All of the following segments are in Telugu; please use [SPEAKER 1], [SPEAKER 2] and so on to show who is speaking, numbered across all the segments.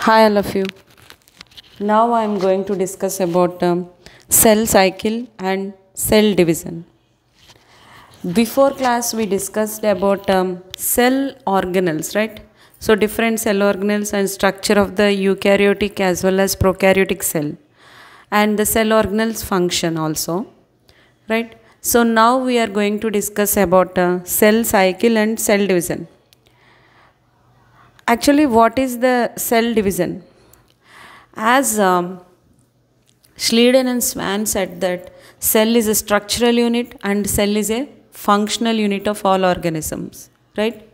[SPEAKER 1] Hi all of you. Now I am going to discuss about cell cycle and cell division. Before class we discussed about cell organelles, right? So different cell organelles and structure of the eukaryotic as well as prokaryotic cell and the cell organelles function also, right? So now we are going to discuss about cell cycle and cell division. Actually, what is the cell division? As Schleiden and Swan said that cell is a structural unit and cell is a functional unit of all organisms, right?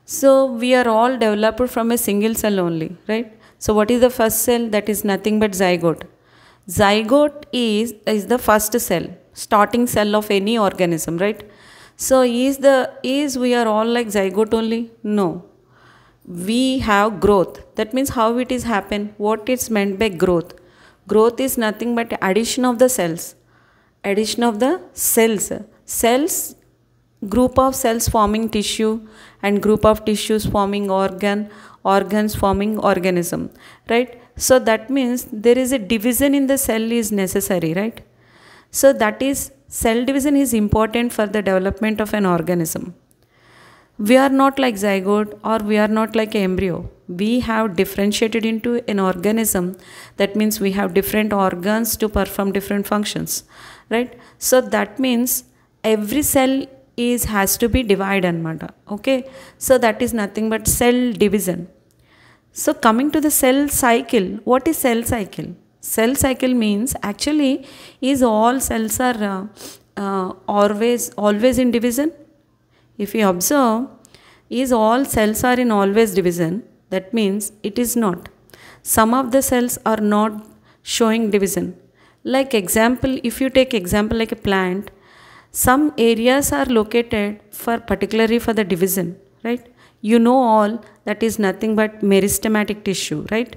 [SPEAKER 1] So we are all developed from a single cell only, right? So what is the first cell? That is nothing but zygote. Zygote is the first cell, starting cell of any organism, right? So is we are all like zygote only? No. We have growth. That means how it is happen, what is meant by growth. Growth is nothing but addition of the cells. Addition of the cells. Cells, group of cells forming tissue and group of tissues forming organs forming organism, right? So that means there is a division in the cell is necessary, right? So that is cell division is important for the development of an organism. We are not like zygote or we are not like embryo. We have differentiated into an organism. That means we have different organs to perform different functions, right? So that means every cell has to be divided anamata. Okay, so that is nothing but cell division. So coming to the cell cycle, what is cell cycle? Cell cycle means actually is all cells are always in division. If you observe, is all cells are in always division, that means it is not. Some of the cells are not showing division. Like example, if you take example like a plant, some areas are located for particularly for the division, right? You know all that is nothing but meristematic tissue, right?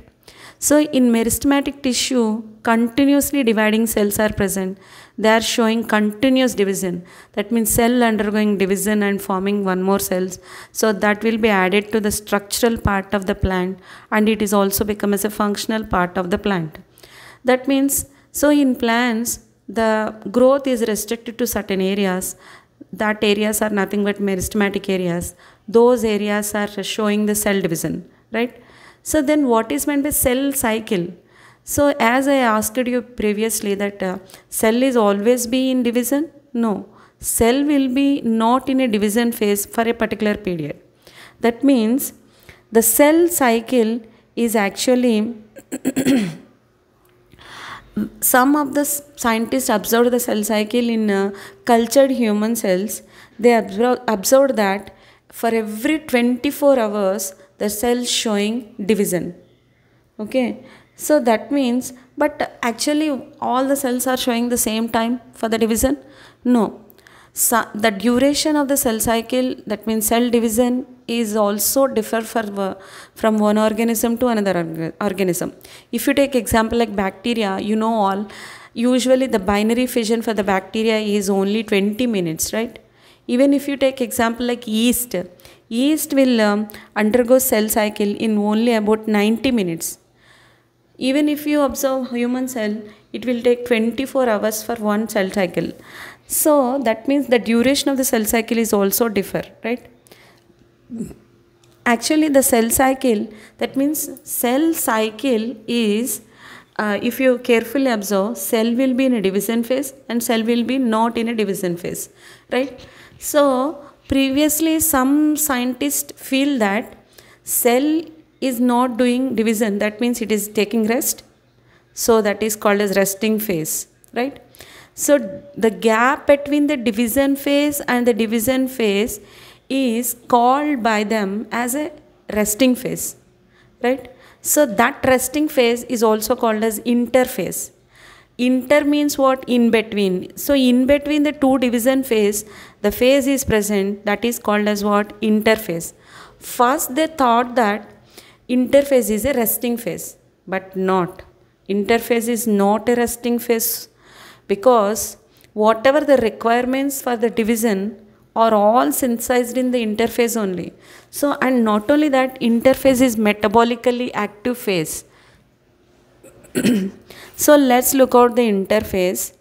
[SPEAKER 1] So in meristematic tissue, continuously dividing cells are present. They are showing continuous division. That means cell undergoing division and forming one more cells. So that will be added to the structural part of the plant and it is also become as a functional part of the plant. That means, so in plants, the growth is restricted to certain areas. That areas are nothing but meristematic areas. Those areas are showing the cell division, right? So then what is meant by cell cycle? So as I asked you previously that cell is always be in division? No. Cell will be not in a division phase for a particular period. That means the cell cycle is actually some of the scientists observed the cell cycle in cultured human cells. They observed that for every 24 hours the cells showing division. Okay, so that means, but actually all the cells are showing the same time for the division? No. So the duration of the cell cycle, that means cell division, is also differ from one organism to another organism. If you take example like bacteria, you know all, usually the binary fission for the bacteria is only 20 minutes, right? Even if you take example like yeast, yeast will undergo cell cycle in only about 90 minutes. Even if you observe human cell, it will take 24 hours for one cell cycle. So that means the duration of the cell cycle is also differ, right? Actually the cell cycle, that means cell cycle is, if you carefully observe, cell will be in a division phase and cell will be not in a division phase, right? So previously some scientists feel that cell is not doing division, that means it is taking rest. So that is called as resting phase, right? So the gap between the division phase and the division phase is called by them as a resting phase, right? So that resting phase is also called as interphase. Inter means what? In between. So in between the two division phase, the phase is present, that is called as what? Interphase. First they thought that interphase is a resting phase, but not. Interphase is not a resting phase because whatever the requirements for the division, are all synthesized in the interphase only. So, and not only that, interphase is metabolically active phase. So let's look out the interphase.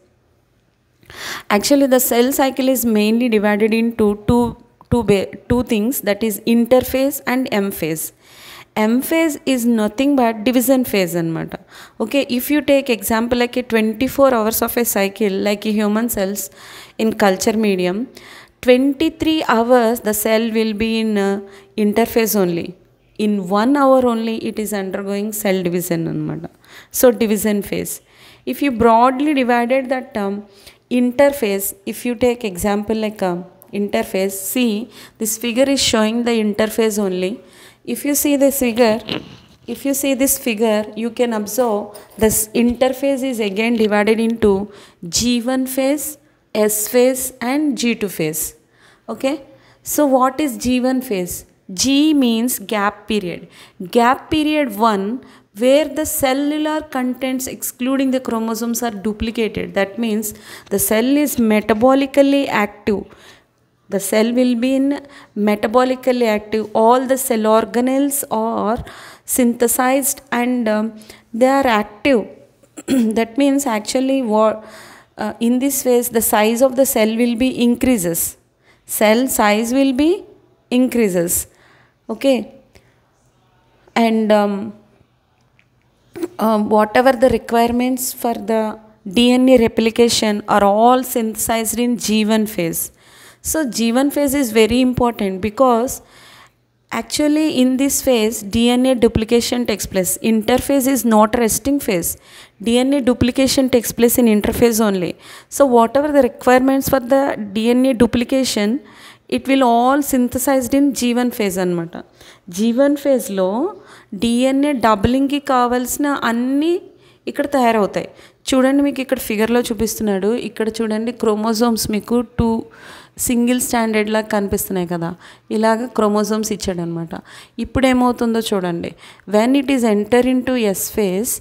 [SPEAKER 1] Actually, the cell cycle is mainly divided into two things, that is interphase and M phase. M phase is nothing but division phase anamata. Okay, if you take example like a 24 hours of a cycle, like a human cells in culture medium, 23 hours the cell will be in interphase only. In 1 hour only it is undergoing cell division anamata. So division phase. If you broadly divided that term, interphase, if you take example like interphase, see this figure is showing the interphase only. If you see this figure, you can observe this interphase is again divided into G1 phase, S phase and G2 phase. Okay. So what is G1 phase? G means gap period. Gap period 1, where the cellular contents excluding the chromosomes are duplicated. That means the cell is metabolically active. The cell will be in metabolically active. All the cell organelles are synthesized and they are active. That means actually what in this phase the size of the cell will be increases. Cell size will be increases. Okay. And whatever the requirements for the DNA replication are all synthesized in G1 phase. So G1 phase is very important because actually in this phase DNA duplication takes place. Interphase is not resting phase. DNA duplication takes place in interphase only. So whatever the requirements for the DNA duplication, it will all synthesized in G1 phase anamata. G1 phase lo DNA doubling ki kavalsina anni ఇక్కడ తయారవుతాయి. చూడండి, మీకు ఇక్కడ ఫిగర్లో చూపిస్తున్నాడు. ఇక్కడ చూడండి క్రోమోజోమ్స్ మీకు 2 సింగిల్ స్టాండర్డ్ లాగా కనిపిస్తున్నాయి కదా, ఇలాగ క్రోమోజోమ్స్ ఇచ్చాడు అనమాట. ఇప్పుడు ఏమవుతుందో చూడండి. When it is enter in to S phase,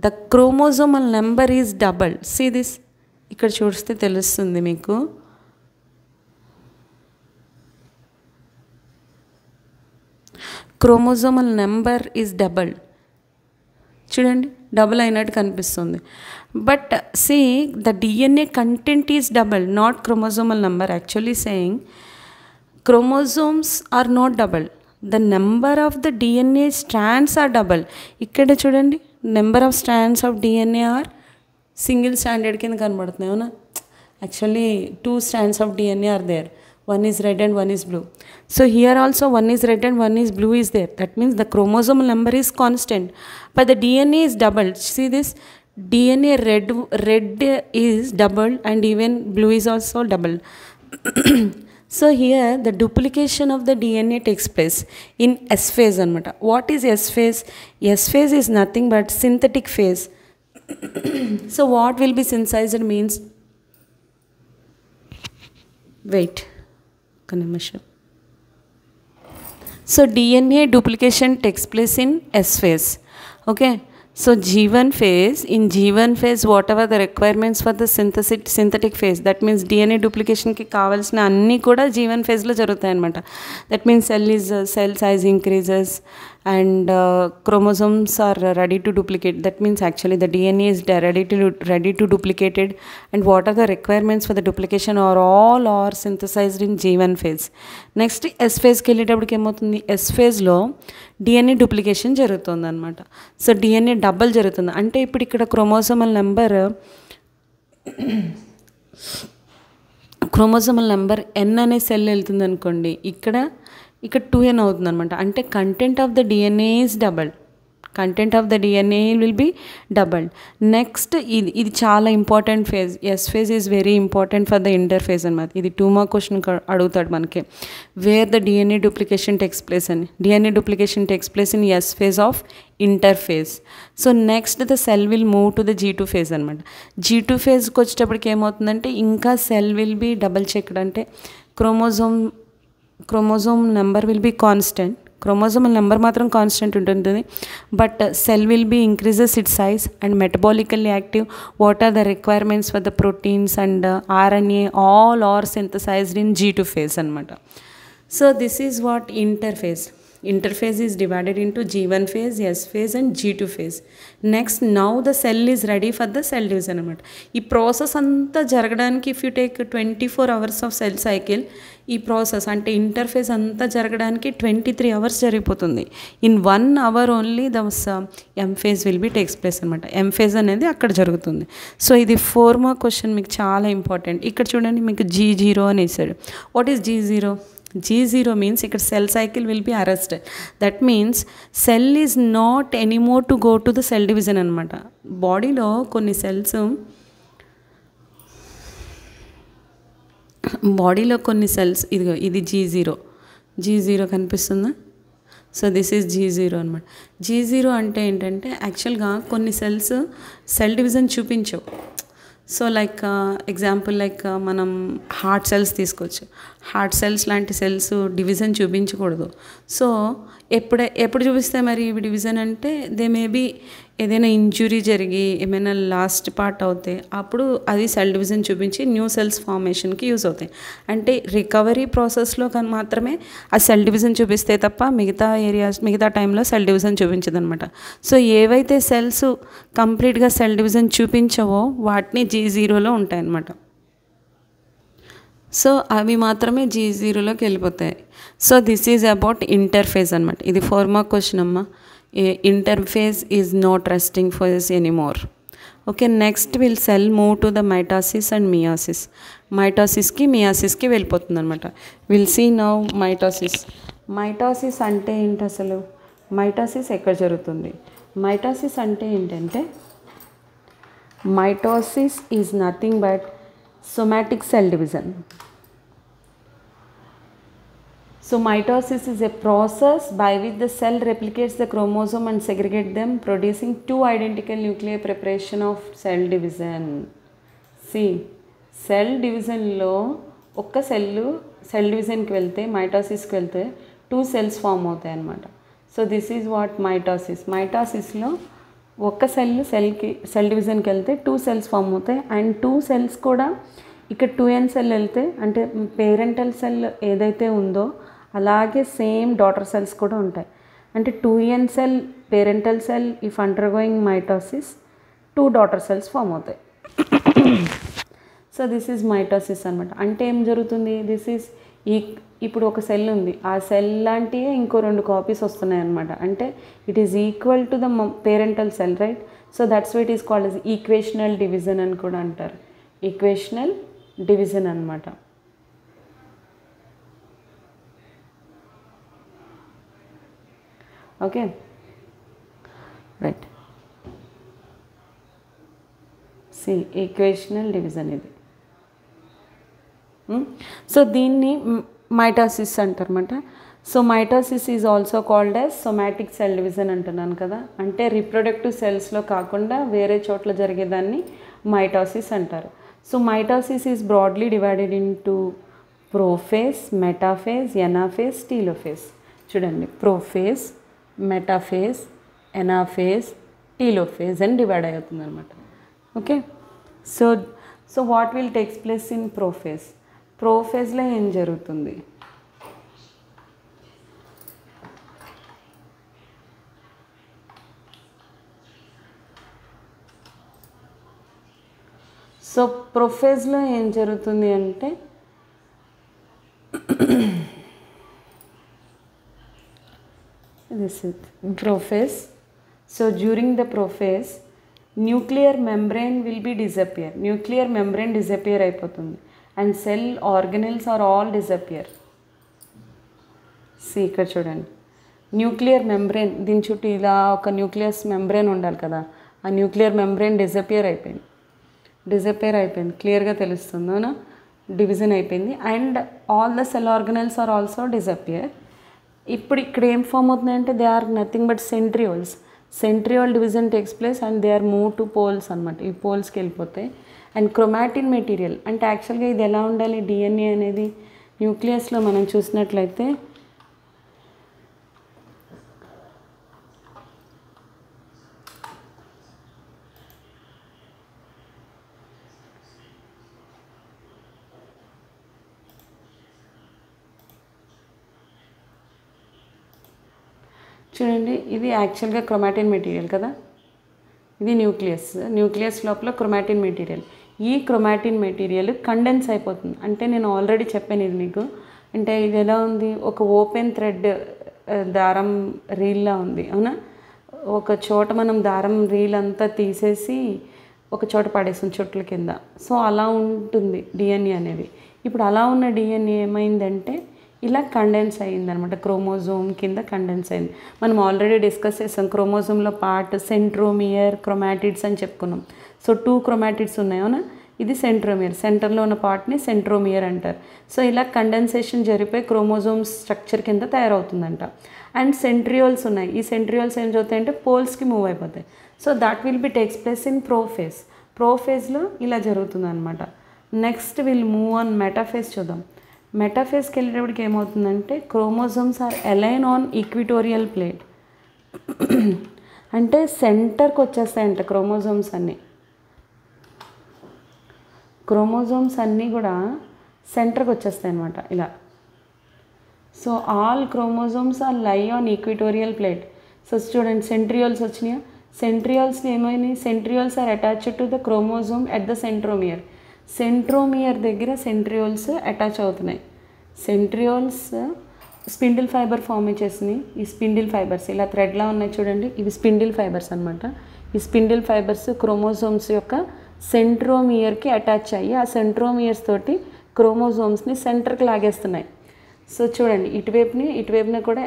[SPEAKER 1] the chromosomal number is double. See this, ఇక్కడ చూస్తే తెలుస్తుంది మీకు. Chromosomal number is double. చూడండి, డబుల్ అయినట్టు కనిపిస్తుంది. But see the DNA content is double, not chromosomal number. Actually saying chromosomes are not double, the number of the DNA strands are double. ఇక్కడ చూడండి, number of strands of DNA are single standard కింద కనబడుతున్నాయి. అవునా? Actually 2 strands of DNA are there. One is red and one is blue. So here also one is red and one is blue is there. That means the chromosomal number is constant, but the DNA is doubled. See this, DNA red is doubled and even blue is also doubled. So here the duplication of the DNA takes place in S phase anamata. What is S phase? S phase is nothing but synthetic phase. So what will be synthesized means, wait, so DNA duplication takes place in S phase. Okay, so G1 phase, in G1 phase whatever the requirements for the synthetic phase, that means DNA duplication ki kavalsina anni kuda G1 phase lo jarugutayi anamata. That means cell size increases and chromosomes are ready to duplicate. That means actually the DNA is ready to duplicated, and what are the requirements for the duplication are synthesized in G1 phase. Next S phase ki వెళ్ళేటప్పటికి ఏమవుతుంది, S phase లో DNA duplication జరుగుతుంది అనమాట. సో DNA డబల్ జరుగుతుంది అంటే ఇప్పుడు ఇక్కడ క్రోమోజోమల్ నెంబర్ N అనే సెల్ వెళ్తుంది అనుకోండి, ఇక్కడ 2N అవుతుంది అనమాట. అంటే content of the DNA is double. Content of the DNA will be doubled. Next ఇది చాలా important phase. Yes phase is very important for the interphase అనమాట. ఇది 2 మార్క్ క్వశ్చన్ అడుగుతాడు మనకి. Wear the DNA duplication takes place అని. DNA duplication takes place in yes phase of interphase. So next the cell will move to the G2 phase అనమాట. G2 ఫేజ్కి వచ్చేటప్పటికి ఏమవుతుందంటే ఇంకా cell will be double checked. అంటే chromosome number will be constant. Chromosomal number మాత్రం కాన్స్టెంట్ ఉంటుంది, but cell will be increases it size and metabolically active. What are the requirements for the proteins and RNA all are synthesised in G2 phase అనమాట. So this is what interphase. Interphase is divided into G1 phase, S phase and G2 phase. Next, now the cell is ready for the cell division అనమాట. ఈ ప్రాసెస్ అంతా జరగడానికి if you take 24 hours of cell cycle, ఈ ప్రాసెస్ అంటే ఇంటర్ఫేస్ అంతా జరగడానికి 23 hours జరిగిపోతుంది. In 1 hour only the M phase will be takes place అనమాట. M phase అనేది అక్కడ జరుగుతుంది. సో ఇది 4 మార్క్ క్వశ్చన్ మీకు చాలా ఇంపార్టెంట్. ఇక్కడ చూడండి మీకు G0 అని వేసాడు. What is G0? G0 means ఇక్కడ cell cycle will be arrested. That means cell is not anymore to go to the cell division అనమాట. బాడీలో కొన్ని సెల్స్ ఇదిగో ఇది G0 కనిపిస్తుందా? సో దిస్ ఈజ్ G0 అనమాట. G0 అంటే ఏంటంటే యాక్చువల్గా కొన్ని సెల్ డివిజన్ చూపించవు. సో లైక్ ఎగ్జాంపుల్ లైక్ మనం హార్ట్ సెల్స్ తీసుకోవచ్చు. హార్ట్ సెల్స్ లాంటి సెల్స్ డివిజన్ చూపించకూడదు. సో ఎప్పుడు చూపిస్తే మరి ఇవి డివిజన్ అంటే దే మేబీ ఏదైనా ఇంజురీ జరిగి ఏమైనా లాస్ట్ పార్ట్ అవుతే అప్పుడు అది సెల్ డివిజన్ చూపించి న్యూ సెల్స్ ఫార్మేషన్కి యూజ్ అవుతాయి. అంటే రికవరీ ప్రాసెస్లో కానీ మాత్రమే ఆ సెల్ డివిజన్ చూపిస్తే తప్ప మిగతా టైంలో సెల్ డివిజన్ చూపించదు అనమాట. సో ఏవైతే సెల్స్ కంప్లీట్గా సెల్ డివిజన్ చూపించవో వాటిని G0లో ఉంటాయన్నమాట. సో అవి మాత్రమే G0లోకి వెళ్ళిపోతాయి. So this is about interphase అనమాట. ఇది 4 మార్క్ క్వశ్చన్ అమ్మ. Interphase is not resting phase anymore. Okay, next will cell move to the mitosis and meiosis. మియాసిస్కి వెళ్ళిపోతుంది అనమాట. విల్ సీ నౌ మైటాసిస్ అంటే ఏంటి అసలు? మైటాసిస్ ఎక్కడ జరుగుతుంది? మైటాసిస్ అంటే ఏంటంటే mitosis is nothing but somatic cell division. So mitosis is a process by which the cell replicates the chromosome and segregate them, producing 2 identical nuclear preparation of cell division. See, cell division లో ఒక్క సెల్ డివిజన్కి వెళ్తే మైటోసిస్కి వెళ్తే 2 cells ఫామ్ అవుతాయి అన్నమాట. సో దిస్ ఈజ్ వాట్ మైటాసిస్లో ఒక్క సెల్ డివిజన్కి వెళ్తే 2 cells ఫామ్ అవుతాయి. అండ్ 2 cells కూడా ఇక్కడ 2n సెల్ వెళ్తే అంటే పేరెంటల్ సెల్ ఏదైతే ఉందో అలాగే సేమ్ డాటర్ సెల్స్ కూడా ఉంటాయి. అంటే 2n cell parental cell if undergoing mitosis 2 daughter cells form అవుతాయి. సో దిస్ ఈజ్ మైటోసిస్ అనమాట. అంటే ఏం జరుగుతుంది? దిస్ ఈజ్ ఇప్పుడు ఒక సెల్ ఉంది, ఆ సెల్ లాంటివే ఇంకో 2 కాపీస్ వస్తున్నాయి అనమాట. అంటే it is equal to the parental cell, right? So that's why it is called as equational division అని కూడా అంటారు. ఈక్వేషనల్ డివిజన్ అనమాట. Okay, right. ఈక్వేషనల్ డివిజన్ ఇది. సో దీన్ని మైటాసిస్ అంటారన్నమాట. So mitosis is also called as somatic cell division అంటున్నాను కదా. అంటే రిప్రొడక్టివ్ సెల్స్లో కాకుండా వేరే చోట్ల జరిగేదాన్ని మైటాసిస్ అంటారు. So mitosis is broadly divided into prophase, metaphase, anaphase, telophase. చూడండి, ప్రోఫేజ్, మెటాఫేజ్, ఎనాఫేజ్, టీలోఫేజ్ అని డివైడ్ అవుతుంది అనమాట. Okay, so what will takes place in prophase? ప్రోఫేజ్లో ఏం జరుగుతుంది? సో ప్రోఫేజ్లో ఏం జరుగుతుంది అంటే this is prophase. So during the prophase nuclear membrane will be disappear. Nuclear membrane disappear అయిపోతుంది and cell organelles are all disappear. See ఇక్కడ చూడండి, న్యూక్లియర్ మెంబ్రెయిన్ దీని చుట్టూ ఇలా ఒక న్యూక్లియస్ మెంబ్రెయిన్ ఉండాలి కదా, ఆ న్యూక్లియర్ మెంబ్రెయిన్ డిజపియర్ అయిపోయింది. క్లియర్గా తెలుస్తుందోనా? డివిజన్ అయిపోయింది. And all the cell organelles are also disappear. ఇప్పుడు ఇక్కడ ఏం ఫామ్ అవుతున్నాయంటే they are nothing but centrioles. Centriole division takes place and they are move to poles అనమాట. ఈ పోల్స్కి వెళ్ళిపోతాయి. అండ్ క్రోమాటిన్ మెటీరియల్ అంటే యాక్చువల్గా ఇది ఎలా ఉండాలి? డిఎన్ఏ అనేది న్యూక్లియస్లో మనం చూసినట్లయితే చూడండి, ఇది యాక్చువల్గా క్రోమాటిన్ మెటీరియల్ కదా, ఇది న్యూక్లియస్ లోపల క్రోమాటిన్ మెటీరియల్. ఈ క్రోమాటిన్ మెటీరియల్ కండెన్స్ అయిపోతుంది. అంటే నేను ఆల్రెడీ చెప్పాను ఇది మీకు. అంటే ఇది ఎలా ఉంది, ఒక ఓపెన్ థ్రెడ్ దారం రీల్లా ఉంది, అవునా? ఒక చోట మనం దారం రీల్ అంతా తీసేసి ఒక చోట పడేస్తాం చుట్ల కింద. సో అలా ఉంటుంది డిఎన్ఏ అనేది. ఇప్పుడు అలా ఉన్న డిఎన్ఏ ఏమైందంటే ఇలా కండెన్స్ అయ్యిందనమాట, క్రోమోజోమ్ కింద కండెన్స్ అయింది. మనం ఆల్రెడీ డిస్కస్ చేసాం క్రోమోజోమ్లో పార్ట్ సెంట్రోమియర్, క్రోమాటిడ్స్ అని చెప్పుకున్నాం. సో 2 క్రోమాటిడ్స్ ఉన్నాయి, అవునా? ఇది సెంట్రోమియర్, సెంటర్లో ఉన్న పార్ట్ని సెంట్రోమియర్ అంటారు. సో ఇలా కండెన్సేషన్ జరిపోయి క్రోమోజోమ్ స్ట్రక్చర్ కింద తయారవుతుందంట. అండ్ సెంట్రియోల్స్ ఉన్నాయి. ఈ సెంట్రియోల్స్ ఏం చదువుతాయంటే పోల్స్కి మూవ్ అయిపోతాయి. So that will be takes place in prophase. ప్రోఫేజ్లో ఇలా జరుగుతుంది అనమాట. Next will move on metaphase చూద్దాం. మెటాఫేజ్కి వెళ్ళేటప్పటికి ఏమవుతుందంటే chromosomes are align on equatorial plate. అంటే సెంటర్కి వచ్చేస్తాయంట క్రోమోజోమ్స్ అన్నీ. క్రోమోజోమ్స్ అన్నీ కూడా సెంటర్కి వచ్చేస్తాయి అన్నమాట ఇలా. So all chromosomes are lie on equatorial plate. So చూడండి, సెంట్రియోల్స్ వచ్చినాయా? సెంట్రియోల్స్ని ఏమైనాయి? Centrioles are attached to the chromosome at the centromere. Centromere దగ్గర సెంట్రియోల్స్ అటాచ్ అవుతున్నాయి. సెంట్రియోల్స్ స్పిండిల్ ఫైబర్ ఫామ్ చేసినాయి. ఈ స్పిండిల్ ఫైబర్స్ ఇలా థ్రెడ్లా ఉన్నాయి చూడండి, ఇవి స్పిండిల్ ఫైబర్స్ అనమాట. ఈ స్పిండిల్ ఫైబర్స్ క్రోమోజోమ్స్ యొక్క సెంట్రోమియర్కి అటాచ్ అయ్యి ఆ సెంట్రోమియర్స్ తోటి క్రోమోజోమ్స్ని సెంటర్కి లాగేస్తున్నాయి. సో చూడండి, ఇటువైపుని కూడా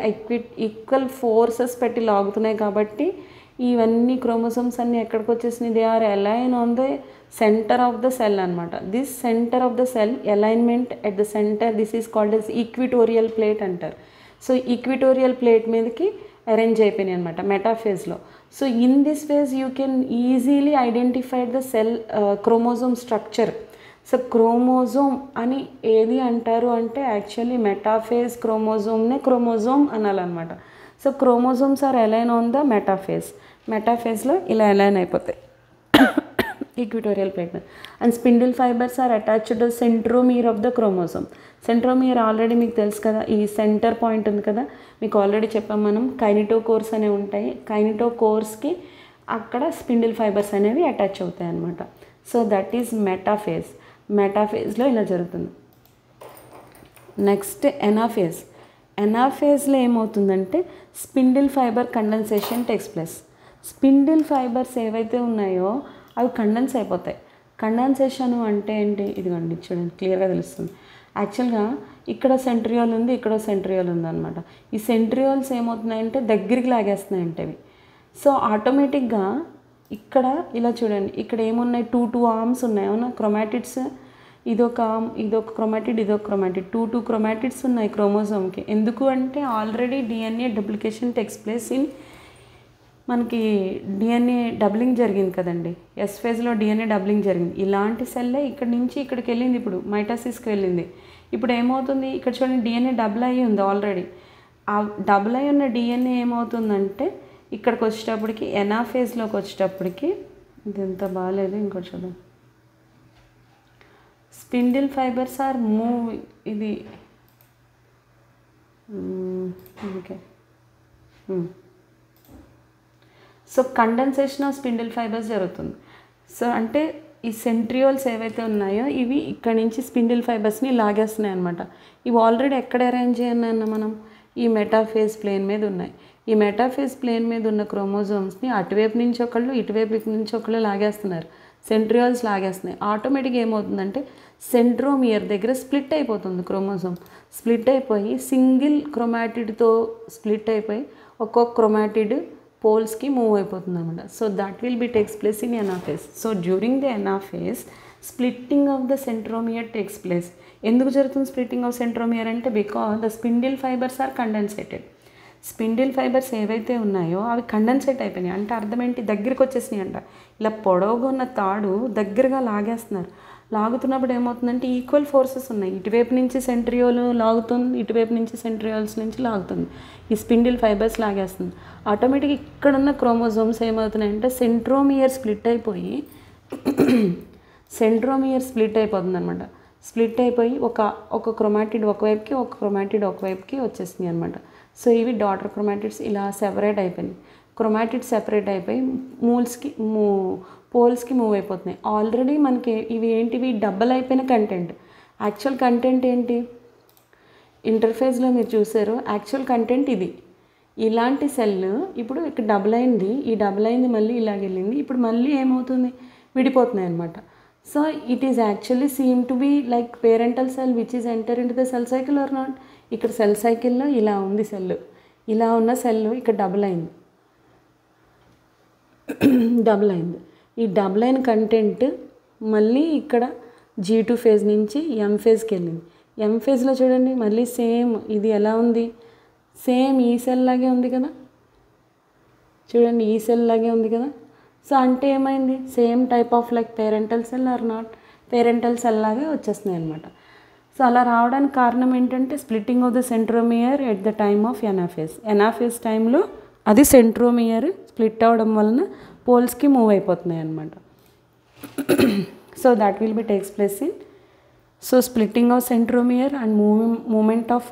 [SPEAKER 1] ఈక్వల్ ఫోర్సెస్ పెట్టి లాగుతున్నాయి. కాబట్టి ఇవన్నీ క్రోమోజోమ్స్ అన్నీ ఎక్కడికి వచ్చేసినాయి? They are align on the centre of the cell అనమాట. This centre of the cell alignment at the centre, this is called as equatorial plate అంటారు. సో ఈక్విటోరియల్ ప్లేట్ మీదకి అరేంజ్ అయిపోయినాయి అనమాట మెటాఫేజ్లో. So in this phase you can easily identify the cell chromosome structure. So chromosome అని ఏది అంటారు అంటే యాక్చువల్లీ మెటాఫేజ్ క్రోమోజోమ్నే క్రోమోజోమ్ అనాలన్నమాట. So chromosomes are align on the metaphase. మెటాఫేజ్లో ఇలా అలైన్ అయిపోతాయి ఈక్విటోరియల్ ప్లేట్ మీద. And spindle fibres are attached to centromere of the chromosome. Centromere already మీకు తెలుసు కదా, ఈ సెంటర్ పాయింట్ ఉంది కదా, మీకు ఆల్రెడీ చెప్పాం మనం. కైనిటోకోర్స్ అనేవి ఉంటాయి. కైనిటోకోర్స్కి అక్కడ స్పిండిల్ ఫైబర్స్ అనేవి అటాచ్ అవుతాయి అన్నమాట. So that is metaphase. మెటాఫేజ్లో ఇలా జరుగుతుంది. Next anaphase. ఎనాఫేజ్లో ఏమవుతుందంటే spindle fibre condensation takes place. Spindle fibres ఏవైతే ఉన్నాయో అవి కండెన్స్ అయిపోతాయి. కండెన్సేషన్ అంటే ఏంటి? ఇదిగోండి చూడండి, క్లియర్గా తెలుస్తుంది. యాక్చువల్గా ఇక్కడ సెంట్రియోల్ ఉంది, ఇక్కడ సెంట్రియోల్ ఉంది అనమాట. ఈ సెంట్రియోల్స్ ఏమవుతున్నాయంటే దగ్గరికి లాగేస్తున్నాయంటే అవి. సో ఆటోమేటిక్గా ఇక్కడ ఇలా చూడండి, ఇక్కడ ఏమున్నాయి? 2 ఆర్మ్స్ ఉన్నాయి, అవునా? క్రోమాటిడ్స్, ఇదొక ఆర్మ్, ఇదొక క్రోమాటిడ్, ఇదొక క్రోమాటిడ్. 2 క్రోమాటిడ్స్ ఉన్నాయి క్రోమోజోమ్కి. ఎందుకు అంటే already DNA duplication takes place in, మనకి డిఎన్ఏ డబ్లింగ్ జరిగింది కదండి, ఎస్ ఫేజ్లో డిఎన్ఏ డబ్లింగ్ జరిగింది. ఇలాంటి సెల్లే ఇక్కడి నుంచి ఇక్కడికి వెళ్ళింది, ఇప్పుడు మైటాసిస్కి వెళ్ళింది. ఇప్పుడు ఏమవుతుంది? ఇక్కడ చూడండి, డిఎన్ఏ డబుల్ అయ్యి ఉంది ఆల్రెడీ. ఆ డబుల్ అయి ఉన్న డిఎన్ఏ ఏమవుతుందంటే ఇక్కడికి వచ్చేటప్పటికి ఎనాఫేజ్లోకి వచ్చేటప్పటికి, ఇది ఎంత బాగాలేదు, ఇంకోటి చూద్దాం. స్పిండిల్ ఫైబర్స్ ఆర్ మూవ్, ఇది okay. So condensation of spindle fibres జరుగుతుంది. సో అంటే ఈ సెంట్రియోల్స్ ఏవైతే ఉన్నాయో ఇవి ఇక్కడ నుంచి స్పిండిల్ ఫైబర్స్ని లాగేస్తున్నాయి అనమాట. ఇవి ఆల్రెడీ ఎక్కడ అరేంజ్ అయ్యాయన్న మనం ఈ మెటాఫేజ్ ప్లేన్ మీద ఉన్నాయి. ఈ మెటాఫేజ్ ప్లేన్ మీద ఉన్న క్రోమోజోమ్స్ని అటువైపు నుంచి ఒకళ్ళు, ఇటువైపు నుంచి ఒకళ్ళు లాగేస్తున్నారు. సెంట్రియోల్స్ లాగేస్తున్నాయి. ఆటోమేటిక్గా ఏమవుతుందంటే సెంట్రోమియర్ దగ్గర స్ప్లిట్ అయిపోతుంది క్రోమోజోమ్. స్ప్లిట్ అయిపోయి సింగిల్ క్రోమాటిడ్తో స్ప్లిట్ అయిపోయి ఒక్కొక్క క్రోమాటిడ్ పోల్స్కి మూవ్ అయిపోతుంది అనమాట. So that will be takes place in anaphase. So during the anaphase splitting of the centromere takes place. ఎందుకు జరుగుతుంది స్ప్లిట్టింగ్ ఆఫ్ సెంట్రోమియర్ అంటే because the spindle fibres are condensated. Spindle fibres ఏవైతే ఉన్నాయో అవి కండెన్సేట్ అయిపోయినాయి. అంటే అర్థం ఏంటి? దగ్గరికి వచ్చేసినాయి అంట. ఇలా పొడవుగా ఉన్న తాడు దగ్గరగా లాగేస్తున్నారు. లాగుతున్నప్పుడు ఏమవుతుందంటే ఈక్వల్ ఫోర్సెస్ ఉన్నాయి. ఇటువైపు నుంచి సెంట్రియోల్ లాగుతుంది, ఇటువైపు నుంచి సెంట్రియోల్స్ నుంచి లాగుతుంది. ఈ స్పిండిల్ ఫైబర్స్ లాగేస్తుంది. ఆటోమేటిక్గా ఇక్కడున్న క్రోమోజోమ్స్ ఏమవుతున్నాయంటే సెంట్రోమియర్ స్ప్లిట్ అయిపోయి అయిపోతుంది అనమాట. స్ప్లిట్ అయిపోయి ఒక క్రోమాటిడ్ ఒకవైపుకి, ఒక క్రోమాటిడ్ ఒకవైపుకి వచ్చేసింది అనమాట. సో ఇవి డాటర్ క్రోమాటిడ్స్ ఇలా సెపరేట్ అయిపోయినాయి. క్రోమాటిడ్స్ సెపరేట్ అయిపోయి పోల్స్కి మూవ్ అయిపోతున్నాయి. ఆల్రెడీ మనకి ఇవి ఏంటివి డబల్ అయిపోయిన కంటెంట్. యాక్చువల్ కంటెంట్ ఏంటి ఇంటర్ఫేస్లో మీరు చూసారు, యాక్చువల్ కంటెంట్ ఇది. ఇలాంటి సెల్ ఇప్పుడు ఇక్కడ డబుల్ అయింది, ఈ డబుల్ అయింది మళ్ళీ ఇలాగ వెళ్ళింది, ఇప్పుడు మళ్ళీ ఏమవుతుంది విడిపోతున్నాయి అనమాట. So it is actually seem to be like parental cell which is enter in to the cell cycle or not. ఇక్కడ సెల్ సైకిల్లో ఇలా ఉంది సెల్, ఇలా ఉన్న సెల్ ఇక్కడ డబుల్ అయింది. ఈ డబుల్ అయిన కంటెంట్ మళ్ళీ ఇక్కడ G2 ఫేజ్ నుంచి M ఫేజ్కి వెళ్ళింది. M ఫేజ్లో చూడండి మళ్ళీ సేమ్ ఇది ఎలా ఉంది, సేమ్ ఈ సెల్ లాగే ఉంది కదా, చూడండి ఈ సెల్ లాగే ఉంది కదా. సో అంటే ఏమైంది, same type of like parental cell or not, parental cell లాగే వచ్చేస్తున్నాయి అనమాట. సో అలా రావడానికి కారణం ఏంటంటే splitting of the centromere at the time of anaphase. Anaphase టైంలో అది సెంట్రోమియర్ స్ప్లిట్ అవ్వడం వలన పోల్స్కి మూవ్ అయిపోతున్నాయి అనమాట. So that will be takes place in splitting of centromere and movement of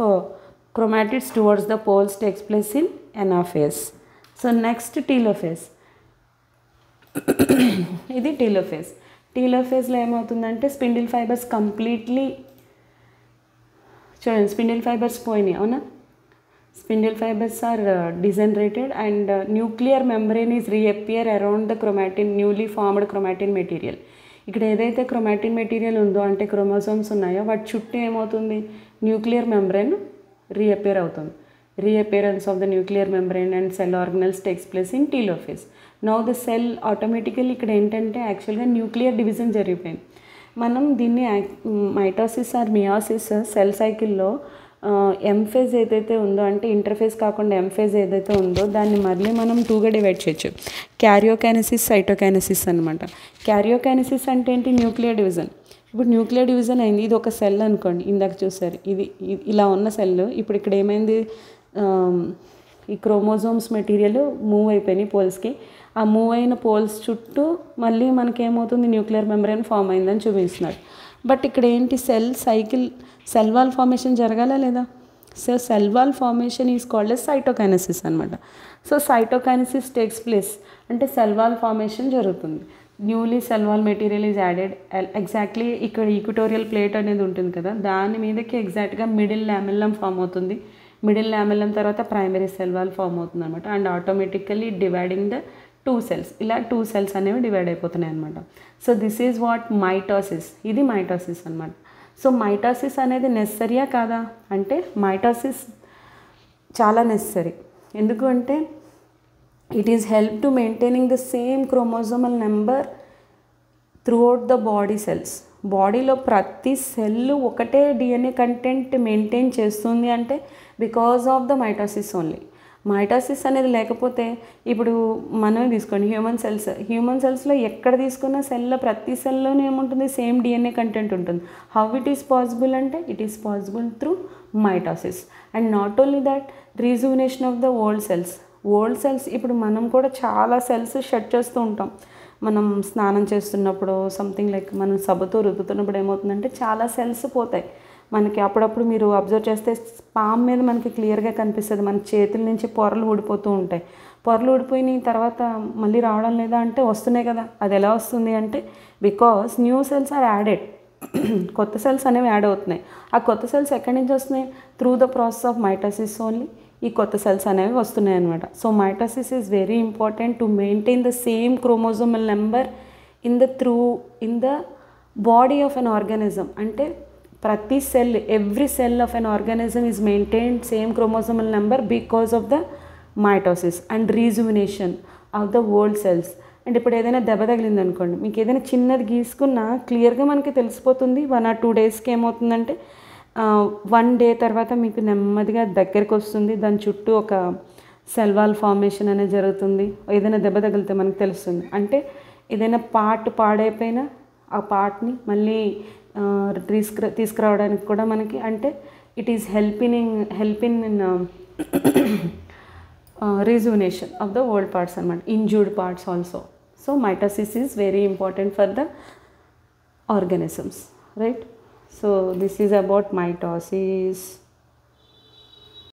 [SPEAKER 1] chromatids towards the poles takes place in anaphase. So next telophase. ఇది telophase. Telophase-లో ఏమవుతుందంటే స్పిండిల్ ఫైబర్స్ కంప్లీట్లీ చూడండి, స్పిండిల్ ఫైబర్స్ పోయినాయి అవునా, spindle fibres are degenerated and nuclear membrane is reappear around the chromatin newly formed chromatin material. ఇక్కడ ఏదైతే క్రోమాటిన్ మెటీరియల్ ఉందో అంటే క్రోమోసోమ్స్ ఉన్నాయో వాటి చుట్టూ ఏమవుతుంది, న్యూక్లియర్ మెంబ్రేన్ రీఅపియర్ అవుతుంది. Reappearance of the nuclear membrane and cell organelles takes place in telophase. Now the cell automatically ఇక్కడ ఏంటంటే యాక్చువల్గా న్యూక్లియర్ డివిజన్ జరిగిపోయింది. మనం దీన్ని మైటోసిస్ ఆర్ మియోసిస్ సెల్ సైకిల్లో M ఫేజ్ ఏదైతే ఉందో అంటే ఇంటర్ఫేజ్ కాకుండా M ఫేజ్ ఏదైతే ఉందో దాన్ని మళ్ళీ మనం 2గా డివైడ్ చేయొచ్చు. క్యారియోకైనసిస్, సైటోకైనసిస్ అనమాట. క్యారియోకైనసిస్ అంటే ఏంటి, న్యూక్లియర్ డివిజన్. ఇప్పుడు న్యూక్లియర్ డివిజన్ అయింది, ఇది ఒక సెల్ అనుకోండి, ఇందాక చూసారు ఇది ఇలా ఉన్న సెల్, ఇప్పుడు ఇక్కడ ఏమైంది ఈ క్రోమోజోమ్స్ మెటీరియల్ మూవ్ అయిపోయినాయి పోల్స్కి. ఆ మూవ్ అయిన పోల్స్ చుట్టూ మళ్ళీ మనకేమవుతుంది న్యూక్లియర్ మెంబ్రేన్ ఫామ్ అయిందని చూపిస్తున్నాడు. బట్ ఇక్కడ ఏంటి cell cycle, cell wall formation జరగాలా లేదా. So cell wall formation is called as cytokinesis అనమాట. సో సైటోకైనసిస్ టేక్స్ ప్లేస్ అంటే సెల్ వాల్ ఫార్మేషన్ జరుగుతుంది. Newly cell wall material is added. Exactly ఇక్కడ ఈక్వటోరియల్ ప్లేట్ అనేది ఉంటుంది కదా, దాని మీదకి ఎగ్జాక్ట్గా మిడిల్ లామెల్లం ఫామ్ అవుతుంది. మిడిల్ లామెల్లం తర్వాత ప్రైమరీ సెల్ వాల్ ఫామ్ అవుతుంది అనమాట. And automatically dividing the 2 cells, ఇలా 2 cells అనేవి డివైడ్ అయిపోతున్నాయి అనమాట. So this is what mitosis. ఇది మైటోసిస్ అనమాట. సో మైటోసిస్ అనేది నెససరీయా కాదా అంటే మైటోసిస్ చాలా నెససరీ. ఎందుకు అంటే it is help to maintaining the same chromosomal number throughout the body cells. బాడీలో ప్రతి సెల్ ఒకటే DNA కంటెంట్ మెయింటైన్ చేస్తుంది అంటే because of the mitosis only. Mitosis అనేది లేకపోతే ఇప్పుడు మనమే తీసుకోండి హ్యూమన్ సెల్స్లో ఎక్కడ తీసుకున్న సెల్లో ప్రతి సెల్లోనే ఏముంటుంది, సేమ్ DNA కంటెంట్ ఉంటుంది. హౌ ఇట్ ఈస్ పాసిబుల్ అంటే it is possible through mitosis. And not only that, rejuvenation of the old cells. ఇప్పుడు మనం కూడా చాలా సెల్స్ షట్ చేస్తూ ఉంటాం. మనం స్నానం చేస్తున్నప్పుడు సంథింగ్ లైక్ మనం సబ్బుతో రుద్దుతున్నప్పుడు ఏమవుతుందంటే చాలా సెల్స్ పోతాయి మనకి. అప్పుడప్పుడు మీరు అబ్జర్వ్ చేస్తే పామ్ మీద మనకి క్లియర్గా కనిపిస్తుంది, మన చేతుల నుంచి పొరలు ఊడిపోతూ ఉంటాయి. పొరలు ఊడిపోయిన తర్వాత మళ్ళీ రావడం లేదా అంటే వస్తున్నాయి కదా. అది ఎలా వస్తుంది అంటే because new cells are added. కొత్త సెల్స్ అనేవి యాడ్ అవుతున్నాయి. ఆ కొత్త సెల్స్ ఎక్కడి నుంచి వస్తున్నాయి, through the process of mitosis only ఈ కొత్త సెల్స్ అనేవి వస్తున్నాయి అనమాట. So mitosis is very important to maintain the same chromosomal number in the body of an organism. అంటే ప్రతి cell, every cell of an organism is maintained same chromosomal number because of the mitosis and rejuvenation of the old cells. And ఇప్పుడు ఏదైనా దెబ్బ తగిలింది అనుకోండి, మీకు ఏదైనా చిన్నది గీసుకున్నా క్లియర్గా మనకి తెలిసిపోతుంది. 1 or 2 daysకి ఏమవుతుందంటే 1 day తర్వాత మీకు నెమ్మదిగా దగ్గరికి వస్తుంది. దాని చుట్టూ ఒక సెల్ వాల్ ఫార్మేషన్ అనేది జరుగుతుంది. ఏదైనా దెబ్బ తగిలితే మనకు తెలుస్తుంది. అంటే ఏదైనా పార్ట్ పాడైపోయినా ఆ పార్ట్ని మళ్ళీ తీసుకురావడానికి కూడా మనకి అంటే it is helping in rejuvenation of the old parts and injured parts also. So mitosis is very important for the organisms, right? So this is about mitosis.